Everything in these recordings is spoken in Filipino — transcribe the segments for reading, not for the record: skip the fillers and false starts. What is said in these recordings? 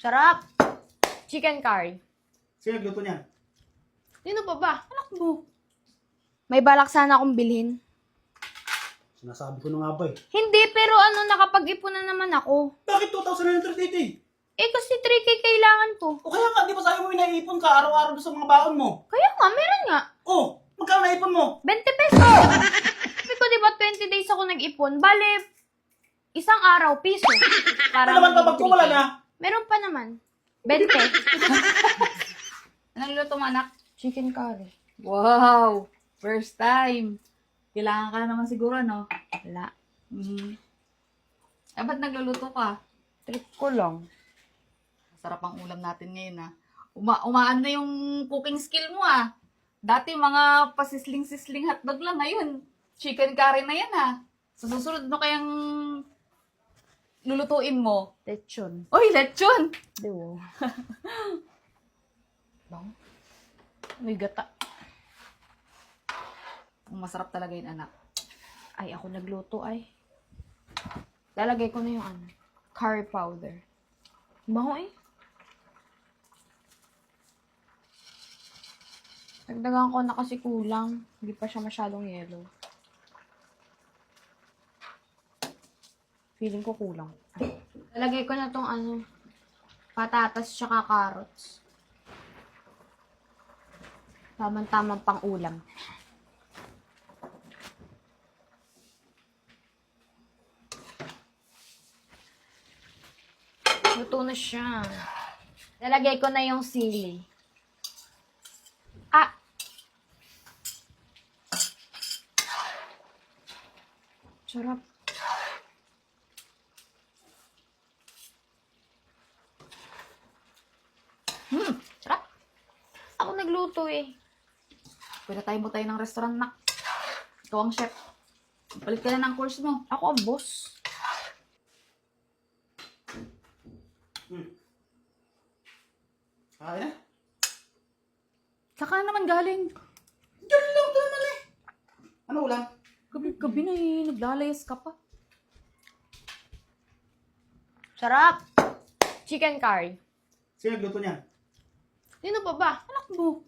Sarap! Chicken curry. Sino nagluto niyan? Sino pa ba? Anak mo. May balak sana akong bilhin. Sinasabi ko na nga ba eh. Hindi, pero nakapag-ipon na naman ako. Bakit 2,980? Eh, kasi 3K kailangan ko. O kaya nga, di ba sabi mo inaipon ka araw-araw doon sa mga baon mo? Kaya nga, meron nga. Oh, magkano naipon mo? 20 pesos. Sabi ko, di ba 20 days ako nag-ipon? Bale, isang araw, piso. Para Ano naman maging kapag wala 3K. na? Meron pa naman. 20. Anong luto mo, anak? Chicken curry. Wow! First time. Kailangan ka na naman siguro, no? Wala. Eh, ba't nagluluto ka? Trip ko lang. Sarap ang ulam natin ngayon, ha? Umaan na yung cooking skill mo, ha? Dati, mga pasisling-sisling hotdog lang. Ngayon, chicken curry na yan, ha? Sa susunod mo kayang lulutuin mo. Lechon. Uy, lechon! Dewo. Bang? May gata. Masarap talaga yun, anak. Ay, ako nagluto ay. Lalagay ko na yung curry powder. Bango eh. Dagdagan ko na kasi kulang. Hindi pa siya masyadong yellow. Feeling ko kulang. Lalagay ko na tong patatas tsaka carrots. Tamang-tamang pang ulam. Luto na siya. Lalagay ko na yung sili. Ah! Sarap. Sarap. Ako nagluto eh. Pwede tayo mo tayo ng restaurant, nak. Ikaw ang chef. Palit ka na ng course mo. Ako ang boss. Kaya na? Saka na naman galing. Diyan lang ito naman eh. Ano ulam? Gabi na eh. Naglalayas ka pa. Sarap. Chicken curry. Sino nagluto niyan? Sino pa ba? Anak mo.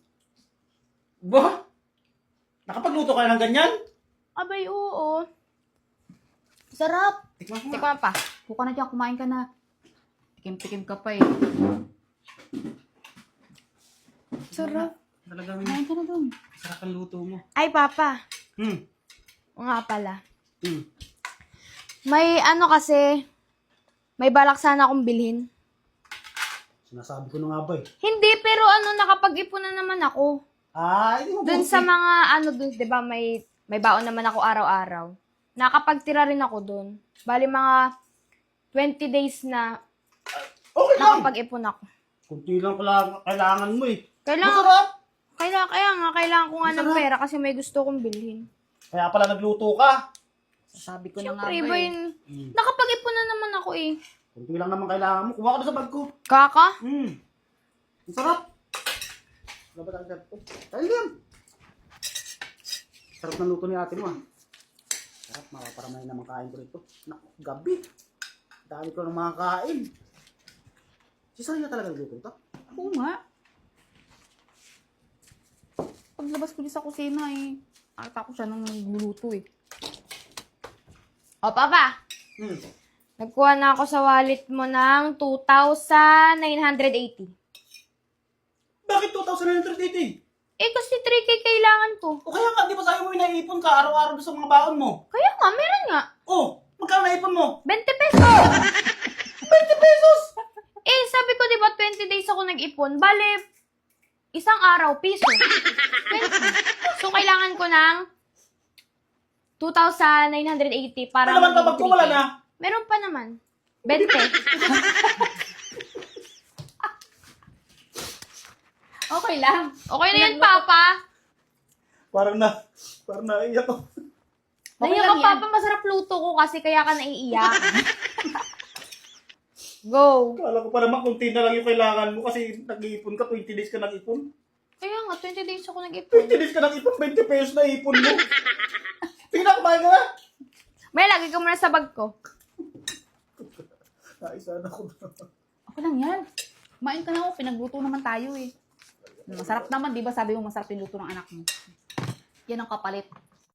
Ba? Nakapagluto ka ng ganyan? Abay, oo. Sarap. Tikman ko nga. Tikman pa. Buka na dyan. Kumain ka na. Tikim-tikim ka pa eh. Sarap. Talagang Kumain ka na dun. sarap ang luto mo. Ay, Papa. Hmm. O nga pala. Hmm. May kasi, may balak sana akong bilhin. Sinasabi ko na nga ba eh. Hindi, pero nakapag-ipon na naman ako. Ah, hindi mo Dun buti. sa mga, dun, di ba, may baon naman ako araw-araw. Nakapagtira rin ako dun. Bali, mga 20 days na Okay lang. nakapag-ipon ako. Kunti lang kailangan mo eh. Kailangan, Masarap. kailangan ko nga ng Masarap. pera kasi may gusto kong bilhin. Kaya pala nagluto ka. Sabi ko na nga Siyempre, ba iba eh. yun. Nakapag-ipon na naman ako eh. Kunti lang naman kailangan mo. Kuha ka na sa bag ko. Kaka? Ang sarap. Wala ba tayo sarap? Tayo yan. Sarap ng luto ni ate mo ah. Sarap, mapaparamay naman kain ko rito. Naku, gabi. Dami ko ng mga kain. Si Saraya talaga nagluto ito? Oo nga. Paglabas ko din sa kusina eh. Nakita ko siya nang nagluluto eh. O, Papa. Hmm. Nagkuha na ako sa wallet mo ng 2,980. Bakit 2,980? Eh, kasi 3K kailangan ko. O kaya nga, di ba sabi mo inaipon ka araw-araw doon sa mga baon mo? Kaya nga, meron nga. Oh, magkano naipon mo? 20 pesos. 20 pesos! Eh, sabi ko, di ba, 20 days ako nag-ipon. Bale, isang araw, piso. 20. So, kailangan ko ng 2,980 para Ano naman maging kapag wala 3K. na? Meron pa naman. 20. Okay lang. Okay na yan, Papa. Parang naiyak ko. Okay Naiyak lang ka, yan. Papa. Masarap luto ko kasi kaya ka naiiyak. Go. Kala ko pa naman kunti na lang yung kailangan mo kasi nag-iipon ka, 20 days ka nag-ipon. Kaya nga, 20 days ako nag-ipon. 20 days ka nag-ipon, 20 pesos na ipon mo. Tingnan, kumain ka na. May lagay ko muna sa bag ko. Naisan ako. Okay lang yan. Kumain ka na, pinagluto naman tayo eh. Masarap naman, di ba? Sabi mo masarap yung luto ng anak mo. Yan ang kapalit.